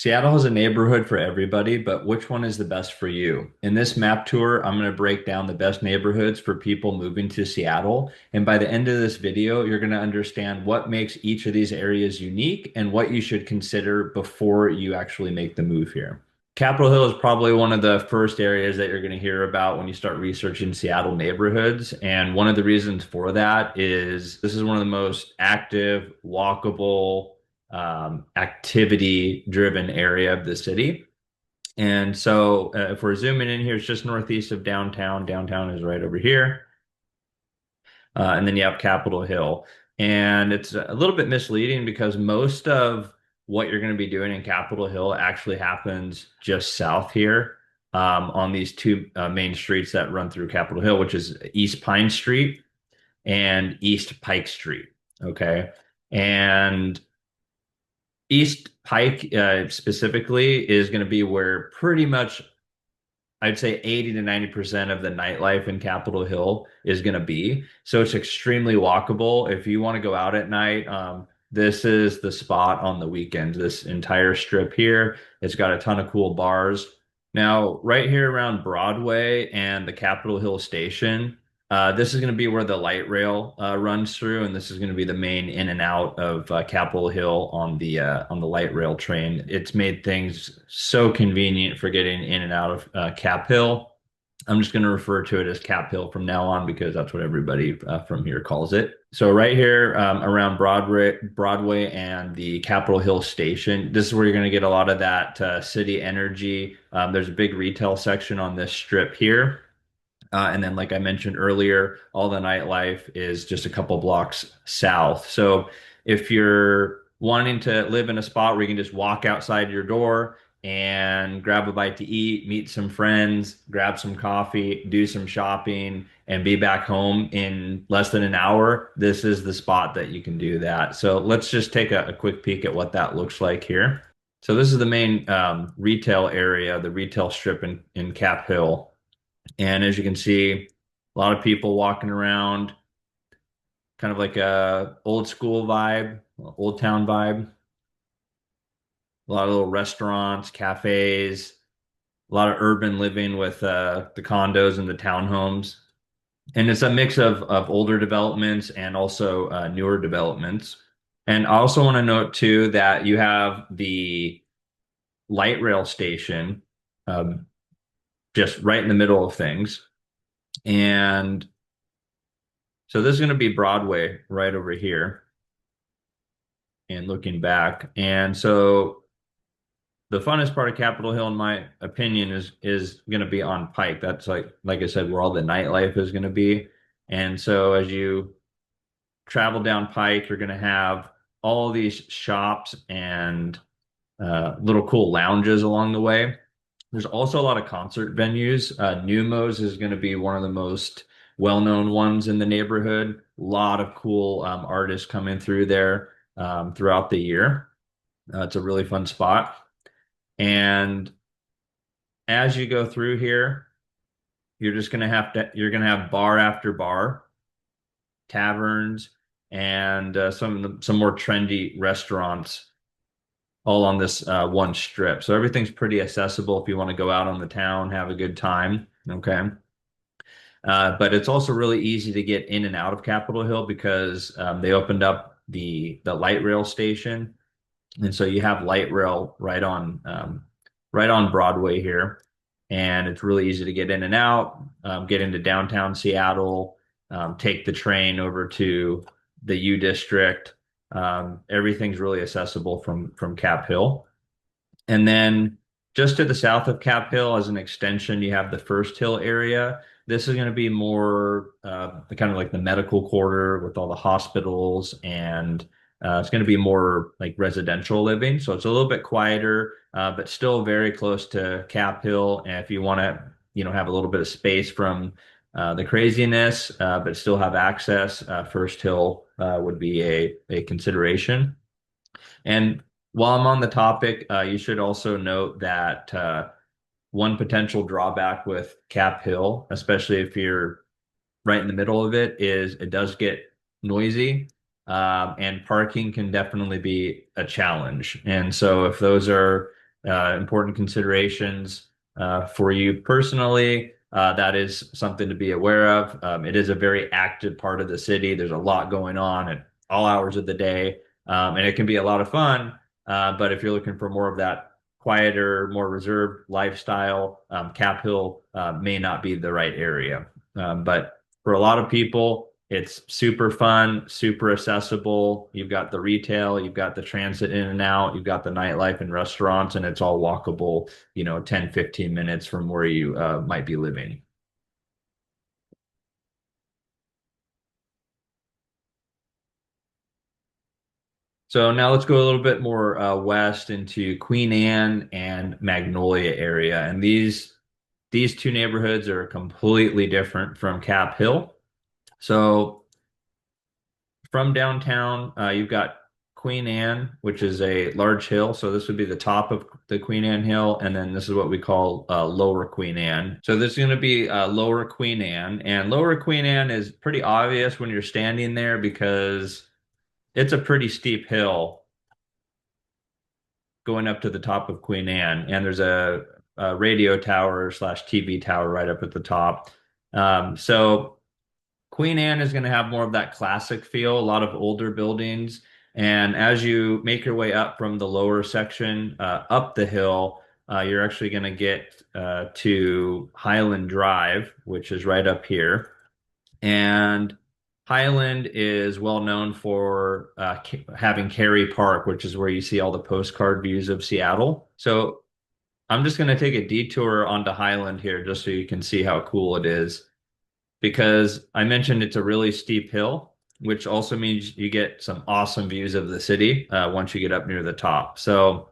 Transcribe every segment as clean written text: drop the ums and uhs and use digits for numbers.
Seattle has a neighborhood for everybody, but which one is the best for you? In this map tour, I'm going to break down the best neighborhoods for people moving to Seattle. And by the end of this video, you're going to understand what makes each of these areas unique and what you should consider before you actually make the move here. Capitol Hill is probably one of the first areas that you're going to hear about when you start researching Seattle neighborhoods. And one of the reasons for that is this is one of the most active, walkable, activity-driven area of the city. And so if we're zooming in here, it's just northeast of downtown. Downtown is right over here. And then you have Capitol Hill. And it's a little bit misleading because most of what you're going to be doing in Capitol Hill actually happens just south here on these two main streets that run through Capitol Hill, which is East Pine Street and East Pike Street. Okay. And East Pike specifically is going to be where pretty much I'd say 80 to 90% of the nightlife in Capitol Hill is going to be. So it's extremely walkable. If you want to go out at night, this is the spot on the weekends. This entire strip here, it's got a ton of cool bars. Now, right here around Broadway and the Capitol Hill station, this is going to be where the light rail runs through, and this is going to be the main in and out of Capitol Hill on the light rail train. It's made things so convenient for getting in and out of Cap Hill. I'm just going to refer to it as Cap Hill from now on because that's what everybody from here calls it. So right here around Broadway and the Capitol Hill station, this is where you're going to get a lot of that city energy. There's a big retail section on this strip here. And then, like I mentioned earlier, all the nightlife is just a couple blocks south. So if you're wanting to live in a spot where you can just walk outside your door and grab a bite to eat, meet some friends, grab some coffee, do some shopping, and be back home in less than an hour, this is the spot that you can do that. So let's just take a quick peek at what that looks like here. So this is the main retail area, the retail strip in Cap Hill. And as you can see, a lot of people walking around, kind of like a old school vibe, old town vibe. A lot of little restaurants, cafes, a lot of urban living with the condos and the townhomes. And it's a mix of older developments and also newer developments. And I also want to note too that you have the light rail station um, just right in the middle of things. And so this is going to be Broadway right over here and looking back. And so the funnest part of Capitol Hill, in my opinion, is going to be on Pike. That's like I said, where all the nightlife is going to be. And so as you travel down Pike, you're going to have all these shops and little cool lounges along the way. There's also a lot of concert venues. Numos is going to be one of the most well-known ones in the neighborhood. A lot of cool artists coming through there throughout the year. It's a really fun spot. And as you go through here, you're gonna have bar after bar, taverns, and some more trendy restaurants all on this one strip. So everything's pretty accessible if you want to go out on the town, have a good time. Okay. But it's also really easy to get in and out of Capitol Hill because they opened up the light rail station, and so you have light rail right on Broadway here, and it's really easy to get in and out, get into downtown Seattle, take the train over to the U District. Everything's really accessible from Cap Hill. And then just to the south of Cap Hill, as an extension, you have the First Hill area. This is going to be more kind of like the medical quarter with all the hospitals, and it's going to be more like residential living. So it's a little bit quieter, but still very close to Cap Hill. And if you want to, have a little bit of space from the craziness, but still have access, First Hill would be a consideration. And while I'm on the topic, you should also note that one potential drawback with Cap Hill, especially if you're right in the middle of it, is it does get noisy, and parking can definitely be a challenge. And so if those are Important considerations for you personally. That is something to be aware of. It is a very active part of the city. There's a lot going on at all hours of the day, and it can be a lot of fun. But if you're looking for more of that quieter, more reserved lifestyle, Cap Hill may not be the right area. But for a lot of people, it's super fun, super accessible. You've got the retail, you've got the transit in and out, you've got the nightlife and restaurants, and it's all walkable, 10, 15 minutes from where you might be living. So now let's go a little bit more west into Queen Anne and Magnolia area. And these two neighborhoods are completely different from Cap Hill. So from downtown, you've got Queen Anne, which is a large hill. So this would be the top of the Queen Anne Hill, and then this is what we call Lower Queen Anne. So this is going to be Lower Queen Anne, and Lower Queen Anne is pretty obvious when you're standing there because it's a pretty steep hill going up to the top of Queen Anne, and there's a radio tower slash TV tower right up at the top. So Queen Anne is going to have more of that classic feel, a lot of older buildings. And as you make your way up from the lower section up the hill, you're actually going to get to Highland Drive, which is right up here. And Highland is well known for having Cary Park, which is where you see all the postcard views of Seattle. So I'm just going to take a detour onto Highland here just so you can see how cool it is because I mentioned it's a really steep hill, which also means you get some awesome views of the city once you get up near the top. So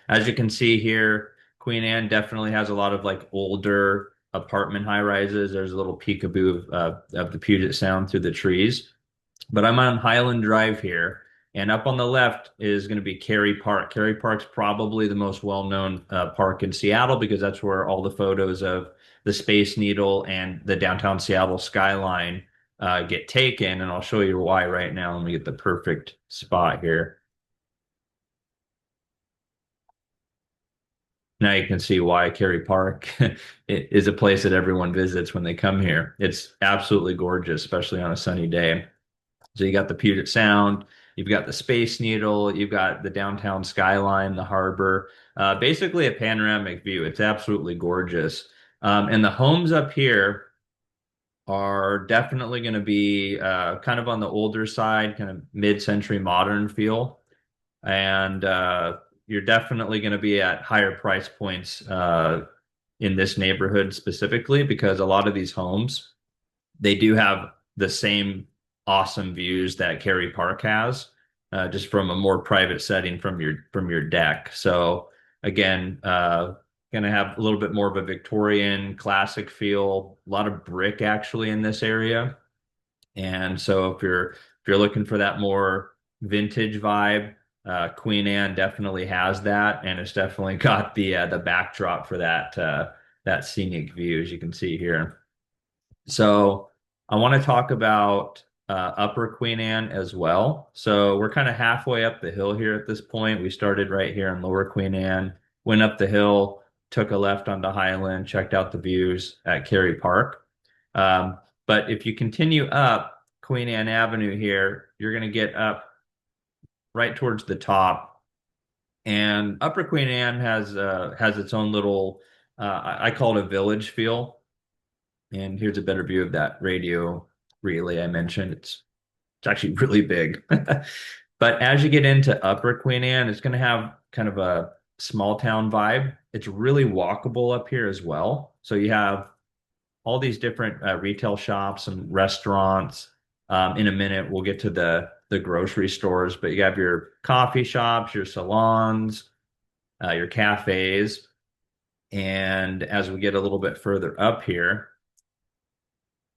as you can see here, Queen Anne definitely has a lot of like older apartment high rises. There's a little peekaboo of the Puget Sound through the trees. But I'm on Highland Drive here, and up on the left is going to be Cary Park. Cary Park's probably the most well-known park in Seattle because that's where all the photos of the Space Needle and the downtown Seattle skyline get taken. And I'll show you why right now. Let me get the perfect spot here. Now you can see why Cary Park is a place that everyone visits when they come here. It's absolutely gorgeous, especially on a sunny day. So you got the Puget Sound, you've got the Space Needle, you've got the downtown skyline, the harbor, basically a panoramic view. It's absolutely gorgeous. And the homes up here are definitely going to be kind of on the older side, kind of mid-century modern feel. And you're definitely going to be at higher price points in this neighborhood specifically because a lot of these homes they do have the same awesome views that Cary Park has, just from a more private setting from your deck. So again, gonna have a little bit more of a Victorian classic feel, a lot of brick actually in this area. And so if you're looking for that more vintage vibe, Queen Anne definitely has that, and it's definitely got the backdrop for that scenic view as you can see here. So I want to talk about Upper Queen Anne as well. So we're kind of halfway up the hill here at this point. We started right here in Lower Queen Anne, went up the hill, took a left onto Highland, checked out the views at Cary Park. But if you continue up Queen Anne Avenue here, you're going to get up right towards the top. And Upper Queen Anne has its own little I call it a village feel. And here's a better view of that radio relay I mentioned. It's actually really big. But as you get into Upper Queen Anne, it's going to have kind of a small town vibe. It's really walkable up here as well. So you have all these different retail shops and restaurants. In a minute, we'll get to the grocery stores, but you have your coffee shops, your salons, your cafes. And as we get a little bit further up here,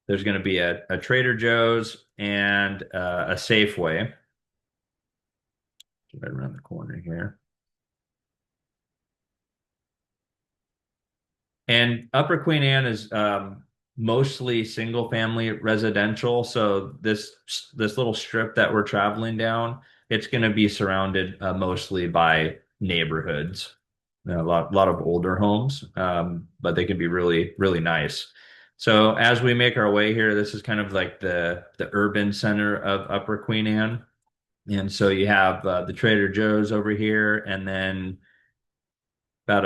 there's going to be a Trader Joe's and a Safeway right around the corner here. And Upper Queen Anne is mostly single family residential. So this little strip that we're traveling down, it's going to be surrounded mostly by neighborhoods. lot of older homes, but they can be really, really nice. So as we make our way here, this is kind of like the urban center of Upper Queen Anne. And so you have the Trader Joe's over here, and then about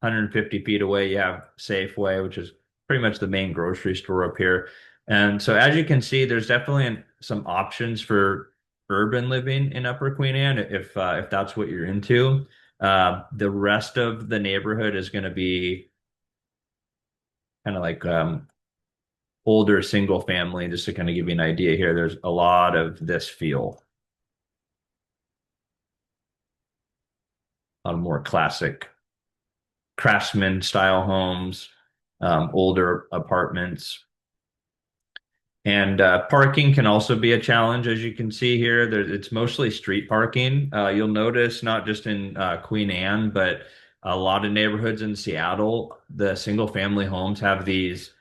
150 feet away, you have Safeway, which is pretty much the main grocery store up here. And so, as you can see, there's definitely some options for urban living in Upper Queen Anne if that's what you're into. The rest of the neighborhood is going to be kind of like older single family. Just to kind of give you an idea here, there's a lot of this feel, a lot of more classic craftsman style homes, older apartments. And parking can also be a challenge, as you can see here. It's mostly street parking. You'll notice not just in Queen Anne, but a lot of neighborhoods in Seattle, the single family homes have these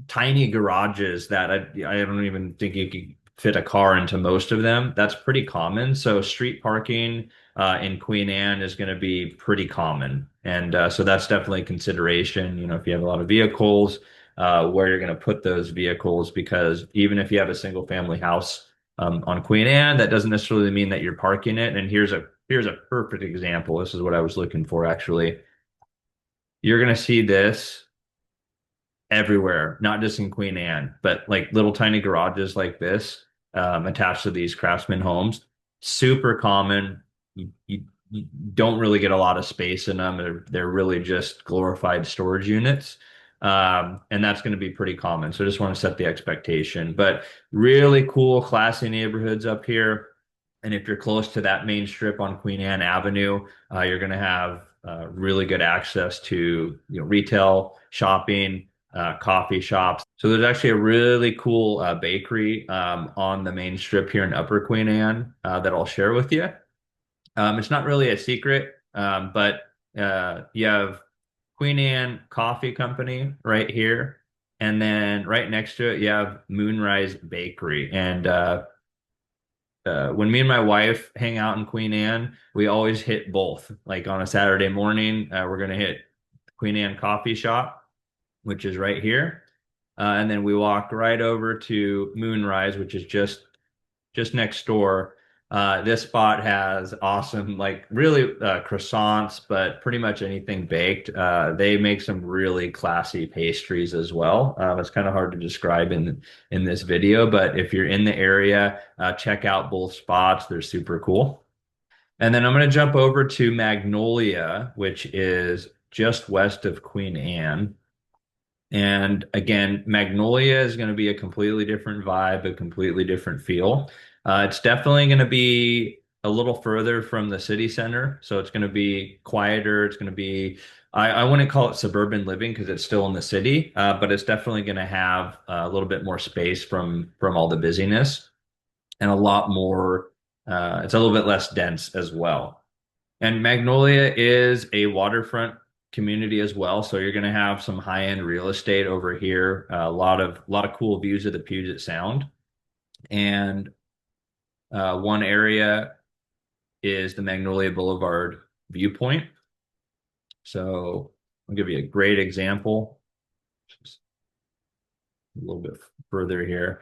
tiny garages that I don't even think you could fit a car into most of them. That's pretty common. So street parking in Queen Anne is going to be pretty common. And so that's definitely a consideration, if you have a lot of vehicles, where you're going to put those vehicles, because even if you have a single family house on Queen Anne, that doesn't necessarily mean that you're parking it. And here's a perfect example. This is what I was looking for, actually. You're going to see this everywhere, not just in Queen Anne, but like little tiny garages like this, attached to these craftsman homes. Super common. You don't really get a lot of space in them. They're really just glorified storage units. And that's going to be pretty common. So I just want to set the expectation. But really cool, classy neighborhoods up here. And if you're close to that main strip on Queen Anne Avenue, you're going to have really good access to retail, shopping, coffee shops. So there's actually a really cool bakery on the main strip here in Upper Queen Anne that I'll share with you. It's not really a secret, but you have Queen Anne Coffee Company right here. And then right next to it, you have Moonrise Bakery. And when me and my wife hang out in Queen Anne, we always hit both. Like on a Saturday morning, we're going to hit Queen Anne Coffee Shop, which is right here. And then we walk right over to Moonrise, which is just next door. This spot has awesome, like really croissants, but pretty much anything baked. They make some really classy pastries as well. It's kind of hard to describe in this video, but if you're in the area, check out both spots. They're super cool. And then I'm going to jump over to Magnolia, which is just west of Queen Anne. And again, Magnolia is going to be a completely different vibe, a completely different feel. It's definitely going to be a little further from the city center. So it's going to be quieter. It's going to be, I wouldn't call it suburban living because it's still in the city, but it's definitely going to have a little bit more space from all the busyness, and a lot more, it's a little bit less dense as well. And Magnolia is a waterfront community as well, so you're going to have some high-end real estate over here. A lot of cool views of the Puget Sound, and one area is the Magnolia Boulevard viewpoint. So I'll give you a great example. Just a little bit further here.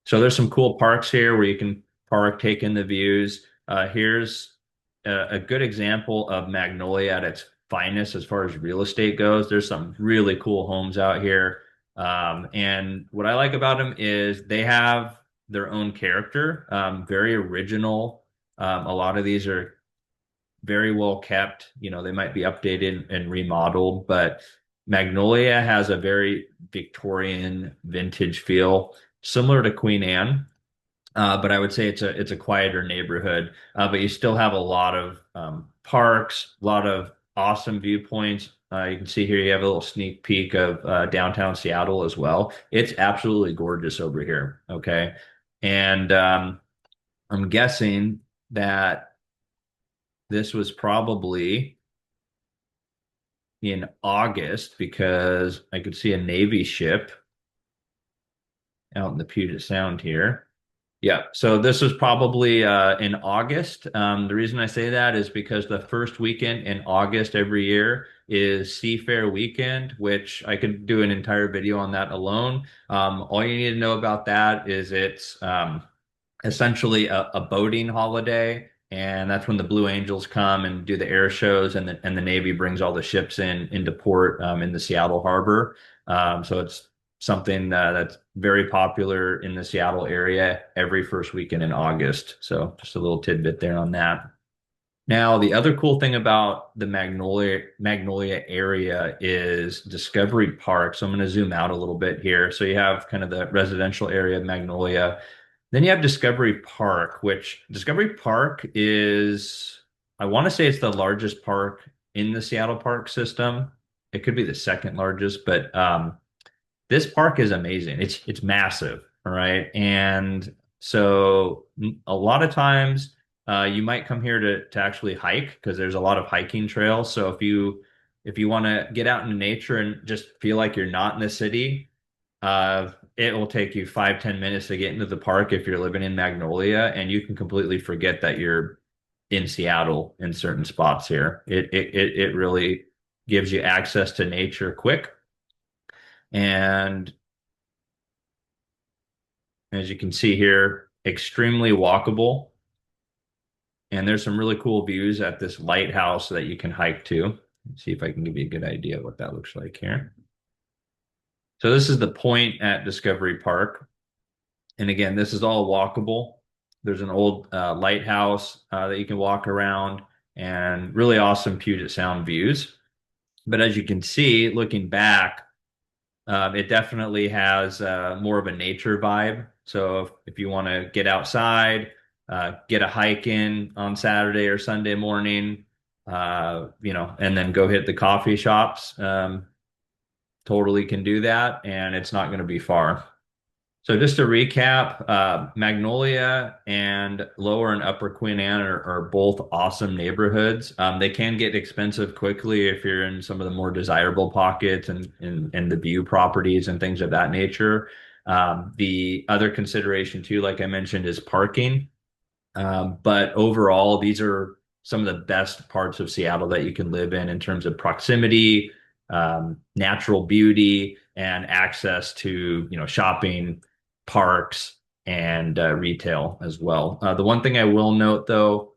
So there's some cool parks here where you can park, take in the views. Here's a good example of Magnolia at its finest as far as real estate goes. There's some really cool homes out here. And what I like about them is they have their own character, very original. A lot of these are very well kept. They might be updated and remodeled, but Magnolia has a very Victorian vintage feel, similar to Queen Anne. But I would say it's a quieter neighborhood. But you still have a lot of parks, a lot of awesome viewpoints. You can see here you have a little sneak peek of downtown Seattle as well. It's absolutely gorgeous over here. Okay, and I'm guessing that this was probably in August because I could see a Navy ship out in the Puget Sound here. Yeah, so this was probably in August. The reason I say that is because the first weekend in August every year is Seafair Weekend, which I could do an entire video on that alone. All you need to know about that is it's essentially a boating holiday, and that's when the Blue Angels come and do the air shows, and the Navy brings all the ships into port in the Seattle harbor. So it's something that's very popular in the Seattle area every first weekend in August. So just a little tidbit there on that. Now, the other cool thing about the Magnolia area is Discovery Park. So I'm going to zoom out a little bit here. So you have kind of the residential area of Magnolia. Then you have Discovery Park, which Discovery Park is, I want to say it's the largest park in the Seattle park system. It could be the second largest, but this park is amazing. It's massive, all right? And so a lot of times you might come here to actually hike because there's a lot of hiking trails. So if you want to get out into nature and just feel like you're not in the city, it will take you 5-10 minutes to get into the park if you're living in Magnolia, and you can completely forget that you're in Seattle in certain spots here. It really gives you access to nature quick. And as you can see here, extremely walkable. And there's some really cool views at this lighthouse that you can hike to. Let's see if I can give you a good idea of what that looks like here. So this is the point at Discovery Park. And again, this is all walkable. There's an old lighthouse that you can walk around and really awesome Puget Sound views. But as you can see, looking back, it definitely has more of a nature vibe. So if you want to get outside, get a hike in on Saturday or Sunday morning, and then go hit the coffee shops, totally can do that, and it's not going to be far. So just to recap, Magnolia and Lower and Upper Queen Anne are both awesome neighborhoods. They can get expensive quickly if you're in some of the more desirable pockets and the view properties and things of that nature. The other consideration too, like I mentioned, is parking. But overall, these are some of the best parts of Seattle that you can live in terms of proximity, natural beauty, and access to, shopping, parks, and retail as well. The one thing I will note, though,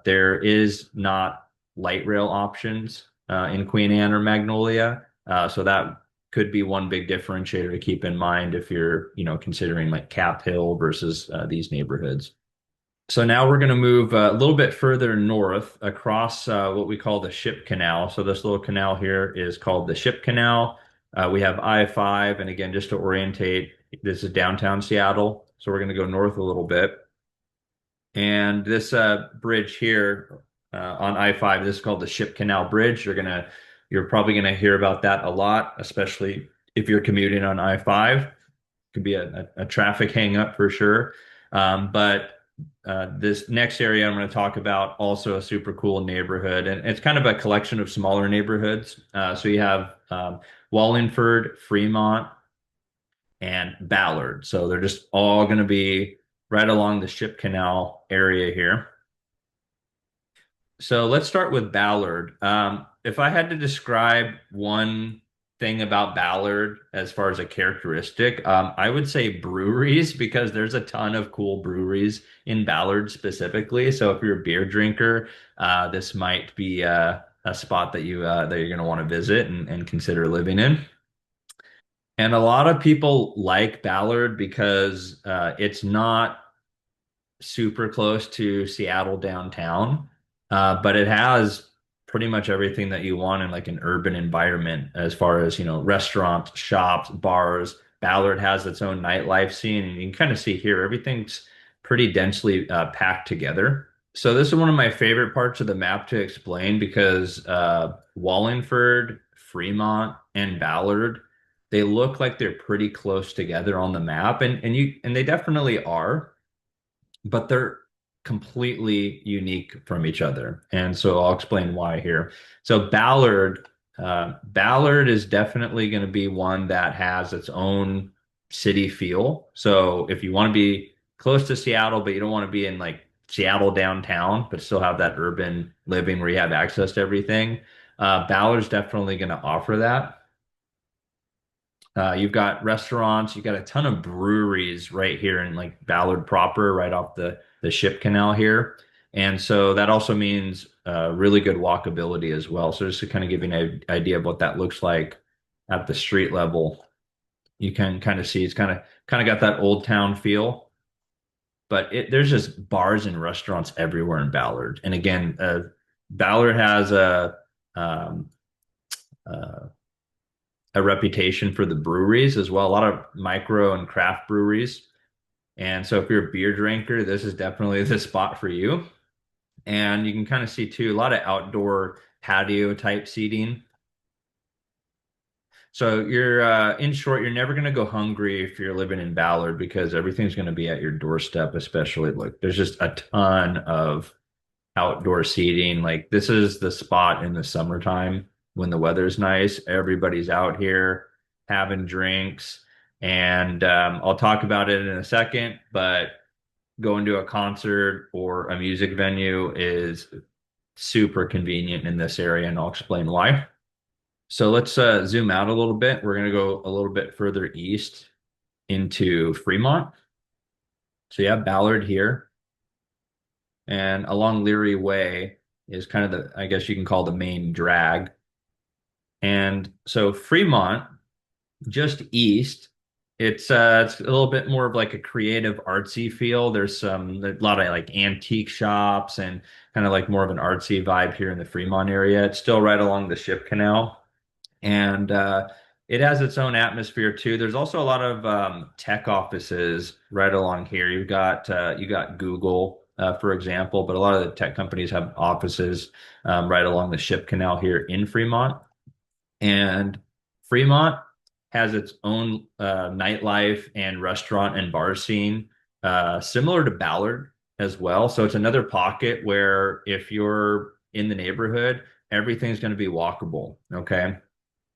there is not light rail options in Queen Anne or Magnolia, so that could be one big differentiator to keep in mind if you're, considering like Cap Hill versus these neighborhoods. So now we're going to move a little bit further north across what we call the Ship Canal. So this little canal here is called the Ship Canal. We have I-5, and again, just to orientate, this is downtown Seattle. So we're going to go north a little bit. And this bridge here on I-5, this is called the Ship Canal Bridge. You're probably gonna hear about that a lot, especially if you're commuting on I-5. Could be a traffic hang up for sure. But this next area I'm going to talk about also a super cool neighborhood, and it's kind of a collection of smaller neighborhoods. So you have Wallingford, Fremont, and Ballard. So they're just all going to be right along the Ship Canal area here. So let's start with Ballard. If I had to describe one thing about Ballard as far as a characteristic, I would say breweries because there's a ton of cool breweries in Ballard specifically. So if you're a beer drinker, this might be a spot that you're going to want to visit and consider living in. And a lot of people like Ballard because it's not super close to Seattle downtown, but it has pretty much everything that you want in like an urban environment as far as, restaurants, shops, bars. Ballard has its own nightlife scene, and you can kind of see here everything's pretty densely packed together. So this is one of my favorite parts of the map to explain because Wallingford, Fremont, and Ballard, they look like they're pretty close together on the map, and they definitely are, but they're completely unique from each other. And so I'll explain why here. So Ballard is definitely going to be one that has its own city feel. So if you want to be close to Seattle, but you don't want to be in like Seattle downtown, but still have that urban living where you have access to everything. Ballard's definitely going to offer that. You've got restaurants, you've got a ton of breweries right here in like Ballard proper, right off the ship canal here. And so that also means really good walkability as well. So just to kind of give you an idea of what that looks like at the street level, you can kind of see it's kind of got that old town feel, but there's just bars and restaurants everywhere in Ballard. And again, Ballard has um, uh, a reputation for the breweries as well, a lot of micro and craft breweries. And so if you're a beer drinker, this is definitely the spot for you. And you can kind of see too a lot of outdoor patio type seating. So you're in short, you're never going to go hungry if you're living in Ballard because everything's going to be at your doorstep, especially look, there's just a ton of outdoor seating. Like this is the spot in the summertime when the weather's nice. Everybody's out here having drinks. And I'll talk about it in a second, but going to a concert or a music venue is super convenient in this area, and I'll explain why. So let's zoom out a little bit. We're going to go a little bit further east into Fremont. So you have Ballard here, and along Leary Way is kind of the, I guess you can call the main drag. And so Fremont, just east, it's a little bit more of like a creative artsy feel. There's a lot of like antique shops and kind of like more of an artsy vibe here in the Fremont area. It's still right along the ship canal. And it has its own atmosphere too. There's also a lot of tech offices right along here. You got Google, for example, but a lot of the tech companies have offices right along the ship canal here in Fremont. And Fremont has its own nightlife and restaurant and bar scene, similar to Ballard as well. So it's another pocket where if you're in the neighborhood, everything's going to be walkable. Okay.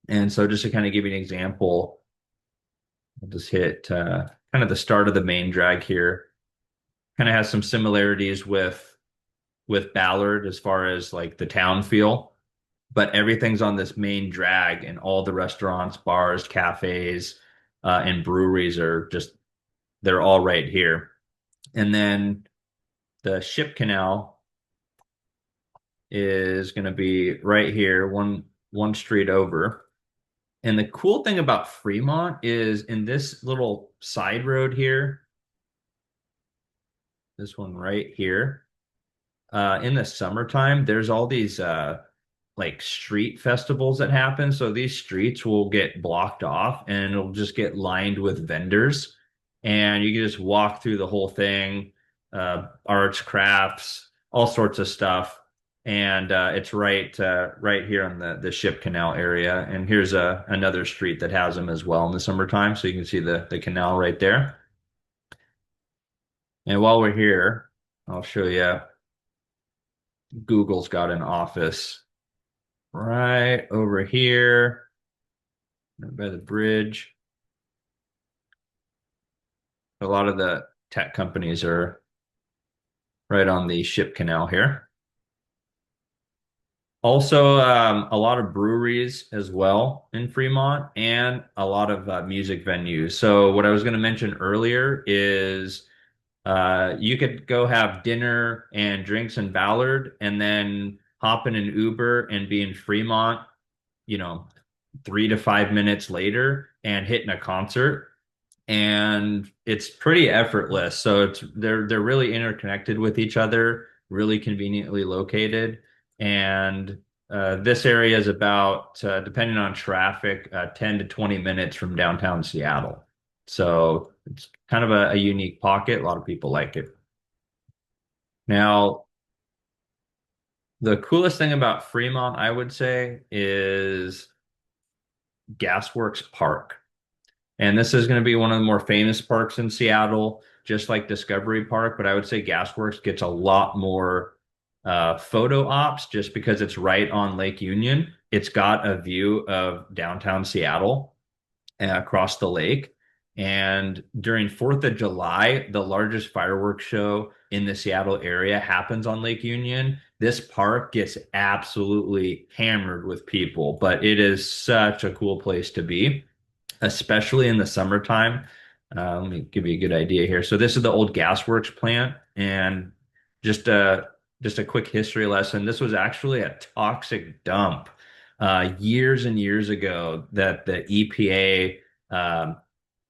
And so just to kind of give you an example, I'll just hit kind of the start of the main drag here. Kind of has some similarities with Ballard as far as like the town feel, but everything's on this main drag, and all the restaurants, bars, cafes, and breweries are just they're all right here. And then the ship canal is going to be right here, one street over. And the cool thing about Fremont is in this little side road here, this one right here, in the summertime, there's all these like street festivals that happen. So these streets will get blocked off and it'll just get lined with vendors. And you can just walk through the whole thing, arts, crafts, all sorts of stuff. And it's right here on the Ship Canal area. And here's another street that has them as well in the summertime. So you can see the canal right there. And while we're here, I'll show you Google's got an office right over here by the bridge. A lot of the tech companies are right on the ship canal here. Also, a lot of breweries as well in Fremont and a lot of music venues. So what I was going to mention earlier is you could go have dinner and drinks in Ballard and then hop in an Uber and be in Fremont, you know, 3 to 5 minutes later and hitting a concert. And it's pretty effortless. So they're really interconnected with each other, really conveniently located. And this area is about, depending on traffic, 10 to 20 minutes from downtown Seattle. So it's kind of a unique pocket. A lot of people like it. Now, the coolest thing about Fremont, I would say, is Gasworks Park. And this is going to be one of the more famous parks in Seattle, just like Discovery Park. But I would say Gasworks gets a lot more photo ops just because it's right on Lake Union. It's got a view of downtown Seattle across the lake. And during 4th of July, the largest fireworks show in the Seattle area happens on Lake Union. This park gets absolutely hammered with people, but it is such a cool place to be, especially in the summertime. Let me give you a good idea here. So this is the old gasworks plant, and just a just a quick history lesson. This was actually a toxic dump years and years ago that the EPA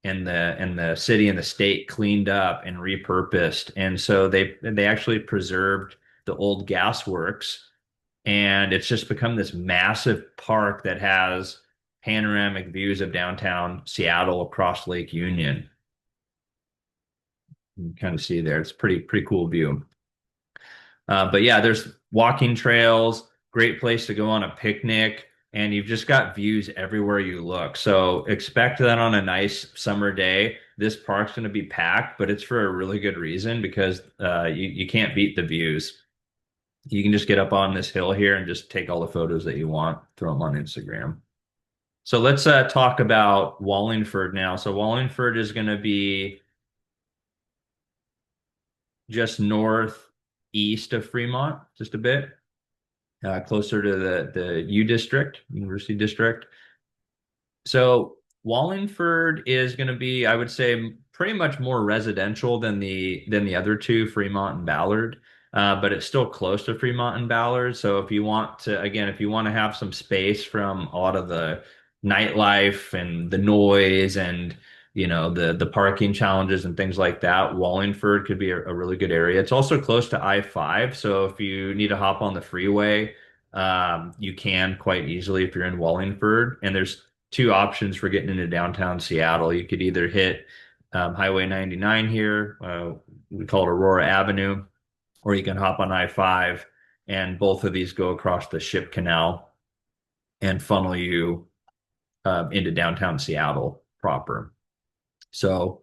and the city and the state cleaned up and repurposed, and so they actually preserved the old gasworks, and it's just become this massive park that has panoramic views of downtown Seattle across Lake Union. You can kind of see there. It's pretty cool view. But yeah, there's walking trails, great place to go on a picnic, and you've just got views everywhere you look. So expect that on a nice summer day. This park's going to be packed, but it's for a really good reason because you can't beat the views. You can just get up on this hill here and just take all the photos that you want, throw them on Instagram. So let's talk about Wallingford now. So Wallingford is going to be just northeast of Fremont, just a bit, closer to the U District, University District. So Wallingford is going to be, I would say, pretty much more residential than the other two, Fremont and Ballard. But it's still close to Fremont and Ballard. So if you want to, again, if you want to have some space from a lot of the nightlife and the noise and the parking challenges and things like that, Wallingford could be a really good area. It's also close to I-5, so if you need to hop on the freeway, you can quite easily if you're in Wallingford. And there's two options for getting into downtown Seattle. You could either hit Highway 99 here, we call it Aurora Avenue, or you can hop on I-5, and both of these go across the Ship Canal and funnel you into downtown Seattle proper. So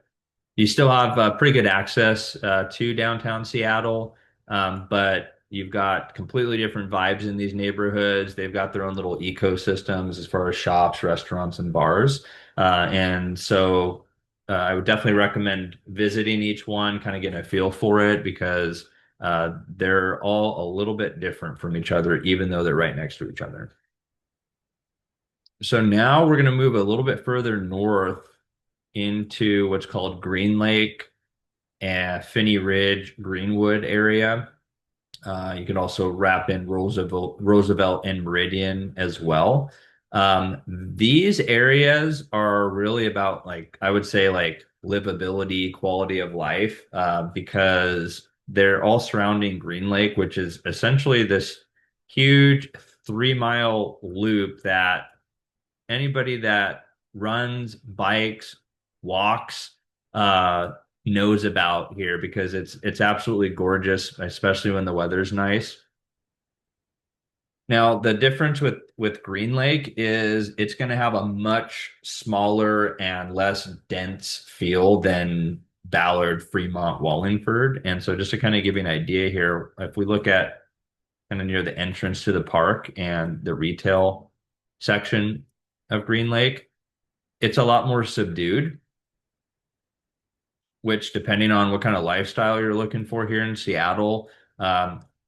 you still have pretty good access to downtown Seattle, but you've got completely different vibes in these neighborhoods. They've got their own little ecosystems as far as shops, restaurants, and bars. And so I would definitely recommend visiting each one, kind of getting a feel for it, because they're all a little bit different from each other, even though they're right next to each other. So now we're going to move a little bit further north into what's called Green Lake and Phinney Ridge, Greenwood area. You can also wrap in Roosevelt and Meridian as well. These areas are really about, like, I would say, like livability, quality of life, because they're all surrounding Green Lake, which is essentially this huge 3-mile loop that anybody that runs, bikes, walks, knows about here, because it's absolutely gorgeous, especially when the weather's nice. Now, the difference with Green Lake is it's going to have a much smaller and less dense feel than Ballard, Fremont, Wallingford. And so just to kind of give you an idea here, if we look at kind of near the entrance to the park and the retail section of Green Lake, it's a lot more subdued, which, depending on what kind of lifestyle you're looking for here in Seattle,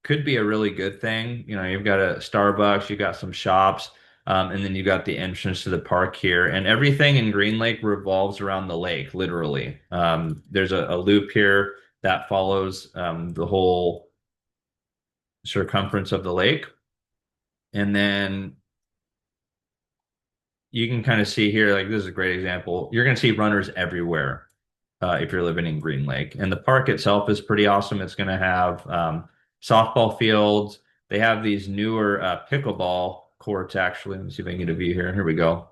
could be a really good thing. You've got a Starbucks, you've got some shops, and then you got the entrance to the park here. And everything in Green Lake revolves around the lake, literally. There's a loop here that follows the whole circumference of the lake. And then you can kind of see here, like, this is a great example. You're going to see runners everywhere if you're living in Green Lake. And the park itself is pretty awesome. It's going to have softball fields. They have these newer pickleball courts, actually. Let me see if I can get a view here. Here we go.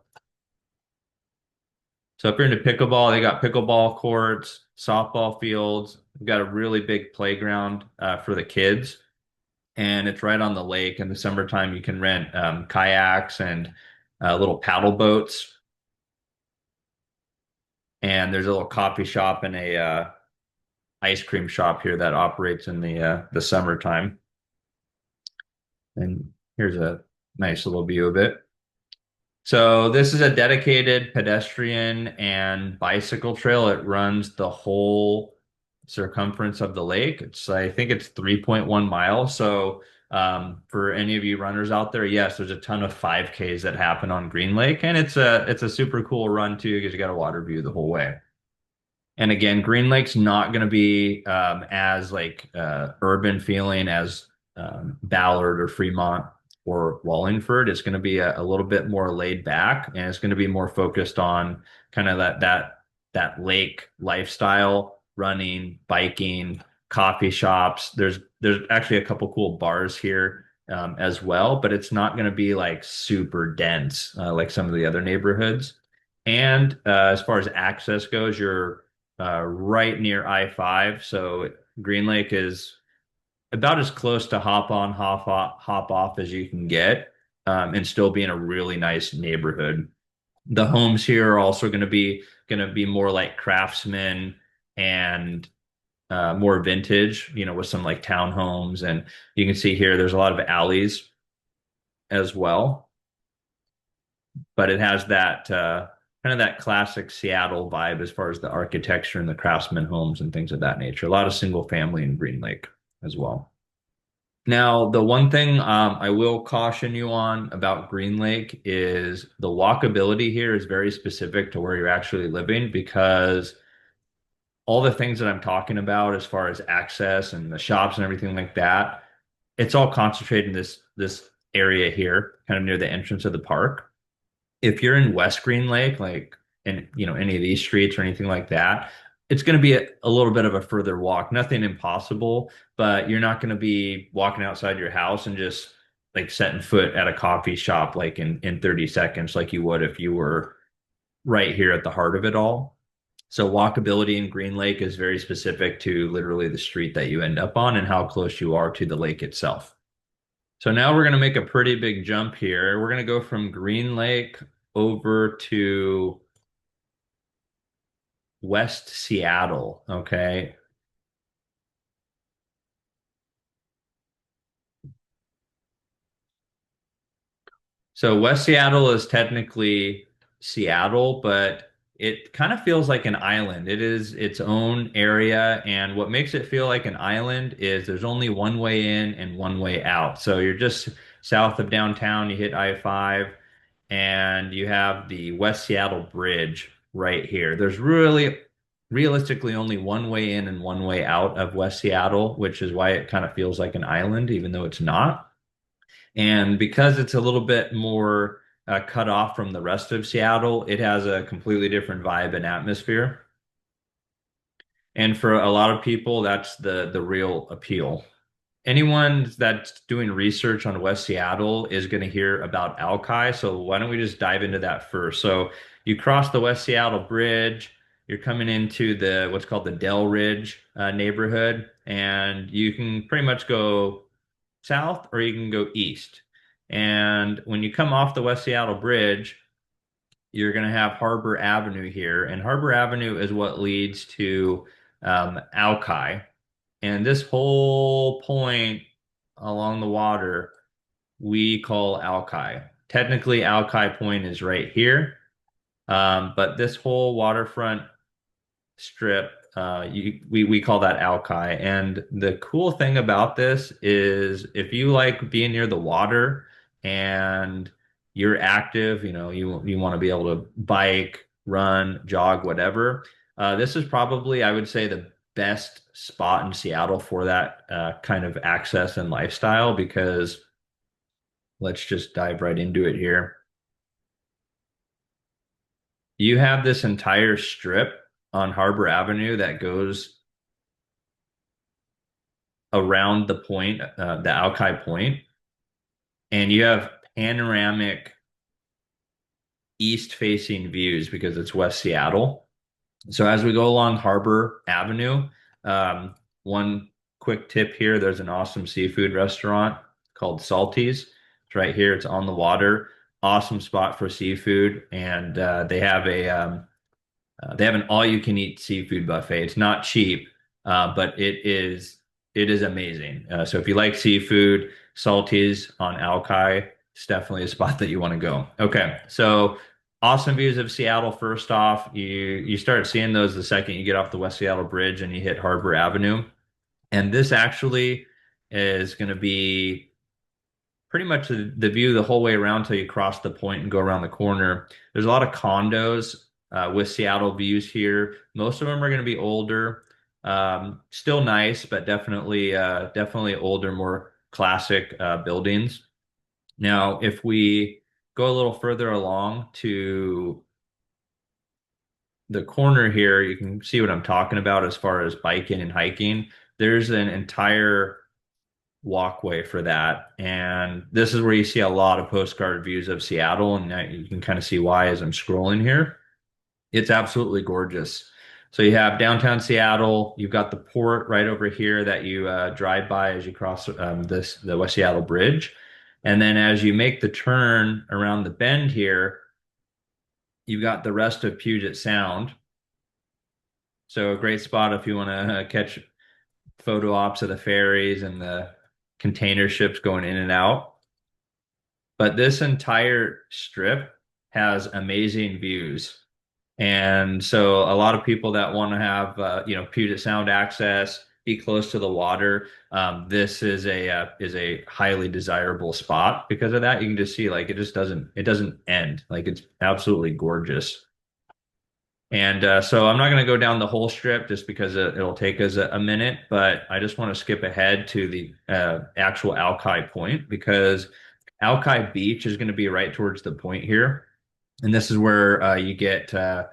So if you're into pickleball, they got pickleball courts, softball fields. We've got a really big playground for the kids. And it's right on the lake. In the summertime, you can rent kayaks and little paddle boats. And there's a little coffee shop and a ice cream shop here that operates in the summertime. And here's a nice little view of it. So this is a dedicated pedestrian and bicycle trail. It runs the whole circumference of the lake. I think it's 3.1 miles. So for any of you runners out there, yes, there's a ton of 5Ks that happen on Green Lake, and it's a super cool run too because you got a water view the whole way. And again, Green Lake's not going to be as like urban feeling as Ballard or Fremont or Wallingford. It's going to be a little bit more laid back, and it's going to be more focused on kind of that lake lifestyle, running, biking, coffee shops. There's actually a couple cool bars here as well, but it's not going to be like super dense like some of the other neighborhoods. And as far as access goes, you're right near I-5. So Green Lake is about as close to hop off as you can get, and still be in a really nice neighborhood. The homes here are also going to be more like craftsmen and more vintage, with some like townhomes. And you can see here there's a lot of alleys as well, but it has that kind of that classic Seattle vibe as far as the architecture and the craftsman homes and things of that nature. A lot of single family in Green Lake as well. Now, the one thing I will caution you on about Green Lake is the walkability here is very specific to where you're actually living because all the things that I'm talking about as far as access and the shops and everything like that, it's all concentrated in this area here, kind of near the entrance of the park. If you're in West Green Lake, like in any of these streets or anything like that, it's going to be a little bit of a further walk. Nothing impossible, but you're not going to be walking outside your house and just like setting foot at a coffee shop like in 30 seconds, like you would if you were right here at the heart of it all. So walkability in Green Lake is very specific to literally the street that you end up on and how close you are to the lake itself. So now we're going to make a pretty big jump here. We're going to go from Green Lake over to West Seattle. Okay. So West Seattle is technically Seattle, but it kind of feels like an island. It is its own area, and what makes it feel like an island is there's only one way in and one way out. So you're just south of downtown, you hit I-5, and you have the West Seattle Bridge right here. There's really realistically only one way in and one way out of West Seattle, which is why it kind of feels like an island, even though it's not. And because it's a little bit more cut off from the rest of Seattle, it has a completely different vibe and atmosphere. And for a lot of people, that's the real appeal. Anyone that's doing research on West Seattle is going to hear about Alki. So why don't we just dive into that first? So you cross the West Seattle Bridge, you're coming into the what's called the Del Ridge neighborhood, and you can pretty much go south or you can go east. And when you come off the West Seattle Bridge, you're going to have Harbor Avenue here, and Harbor Avenue is what leads to Alki. And this whole point along the water we call Alki. Technically, Alki Point is right here, but this whole waterfront strip, we call that Alki. And the cool thing about this is if you like being near the water and you're active, you want to be able to bike, run, jog, whatever. This is probably, I would say, the best spot in Seattle for that kind of access and lifestyle because let's just dive right into it here. You have this entire strip on Harbor Avenue that goes around the point, the Alki Point, and you have panoramic east-facing views because it's West Seattle. So as we go along Harbor Avenue, one quick tip here, there's an awesome seafood restaurant called Salty's. It's right here. It's on the water. Awesome spot for seafood, and they have an all-you-can-eat seafood buffet. It's not cheap, but it is amazing. So if you like seafood, Salty's on Alki It's definitely a spot that you want to go. Okay, so awesome views of Seattle. First off, you start seeing those the second you get off the West Seattle Bridge and you hit Harbor Avenue. And this actually is going to be pretty much the view the whole way around till you cross the point and go around the corner. There's a lot of condos with Seattle views here. Most of them are going to be older, still nice, but definitely older, more classic buildings. Now, if we go a little further along to the corner here, you can see what I'm talking about as far as biking and hiking. There's an entire walkway for that. And this is where you see a lot of postcard views of Seattle. And you can kind of see why as I'm scrolling here. It's absolutely gorgeous. So you have downtown Seattle, you've got the port right over here that you drive by as you cross the West Seattle Bridge. And then as you make the turn around the bend here, you've got the rest of Puget Sound. So a great spot if you want to catch photo ops of the ferries and the container ships going in and out. But this entire strip has amazing views. And so a lot of people that want to have Puget Sound access, be close to the water, this is a highly desirable spot because of that. You can just see like it doesn't end. Like it's absolutely gorgeous. And so I'm not going to go down the whole strip just because it'll take us a minute, but I just want to skip ahead to the actual Alki Point because Alki Beach is going to be right towards the point here. And this is where you get kind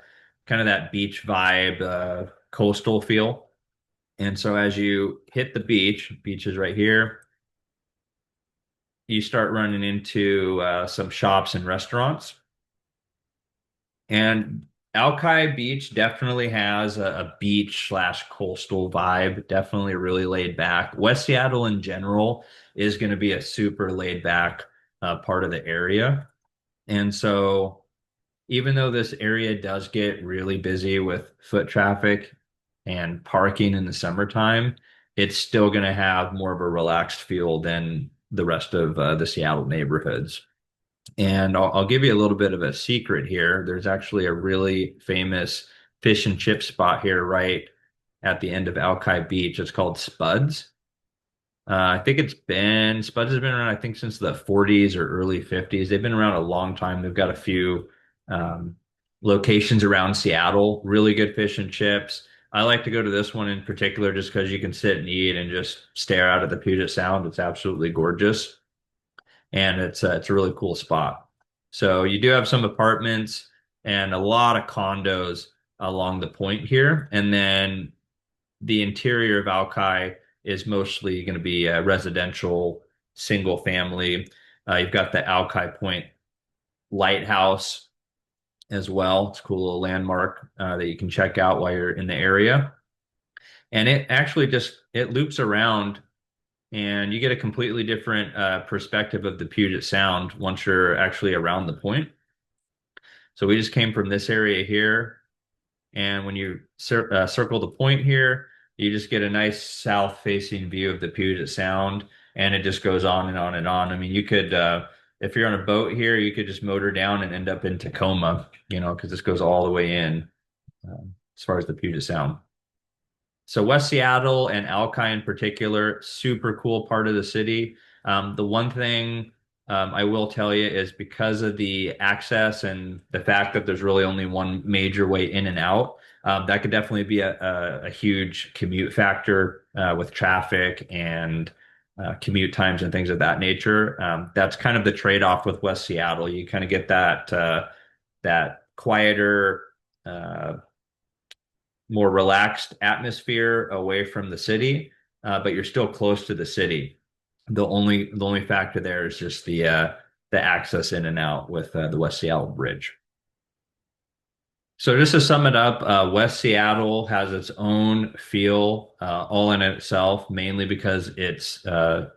of that beach vibe, coastal feel. And so as you hit the beach is right here, you start running into some shops and restaurants. And Alki Beach definitely has a beach slash coastal vibe, definitely really laid back. West Seattle in general is going to be a super laid back part of the area. And so even though this area does get really busy with foot traffic and parking in the summertime, it's still going to have more of a relaxed feel than the rest of the Seattle neighborhoods. And I'll give you a little bit of a secret here. There's actually a really famous fish and chip spot here right at the end of Alki Beach. It's called Spuds. I think Spuds has been around, I think, since the 40s or early 50s. They've been around a long time. They've got a few um, locations around Seattle, really good fish and chips. I like to go to this one in particular just because you can sit and eat and just stare out at the Puget Sound. It's absolutely gorgeous and it's a really cool spot. So you do have some apartments and a lot of condos along the point here, and then the interior of Alki is mostly going to be residential, single family. You've got the Alki Point Lighthouse as well. It's a cool little landmark that you can check out while you're in the area. And it actually just it loops around and you get a completely different perspective of the Puget Sound once you're actually around the point. So we just came from this area here, and when you circle the point here, you just get a nice south-facing view of the Puget Sound, and it just goes on and on and on. I mean, you could, if you're on a boat here, you could just motor down and end up in Tacoma, because this goes all the way in as far as the Puget Sound. So West Seattle and Alki in particular, super cool part of the city. The one thing I will tell you is because of the access and the fact that there's really only one major way in and out, that could definitely be a huge commute factor with traffic and commute times and things of that nature. That's kind of the trade-off with West Seattle. You kind of get that quieter more relaxed atmosphere away from the city, but you're still close to the city. The only factor there is just the access in and out with the West Seattle Bridge. So just to sum it up, West Seattle has its own feel all in itself, mainly because it's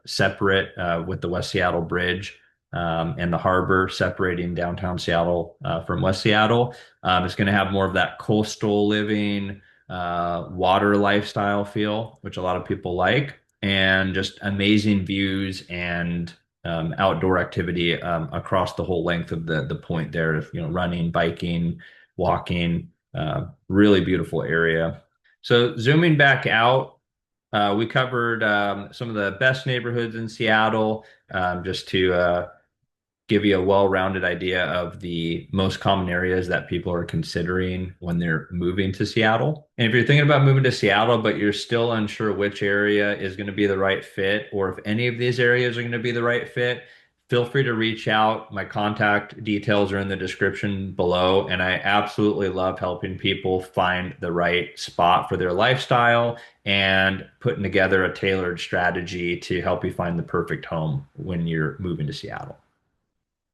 separate with the West Seattle Bridge and the harbor separating downtown Seattle from West Seattle. It's going to have more of that coastal living, water lifestyle feel, which a lot of people like, and just amazing views and outdoor activity across the whole length of the point there, running, biking, walking, really beautiful area. So zooming back out, we covered some of the best neighborhoods in Seattle, just to give you a well-rounded idea of the most common areas that people are considering when they're moving to Seattle. And if you're thinking about moving to Seattle, but you're still unsure which area is going to be the right fit, or if any of these areas are going to be the right fit, feel free to reach out. My contact details are in the description below, and I absolutely love helping people find the right spot for their lifestyle and putting together a tailored strategy to help you find the perfect home when you're moving to Seattle.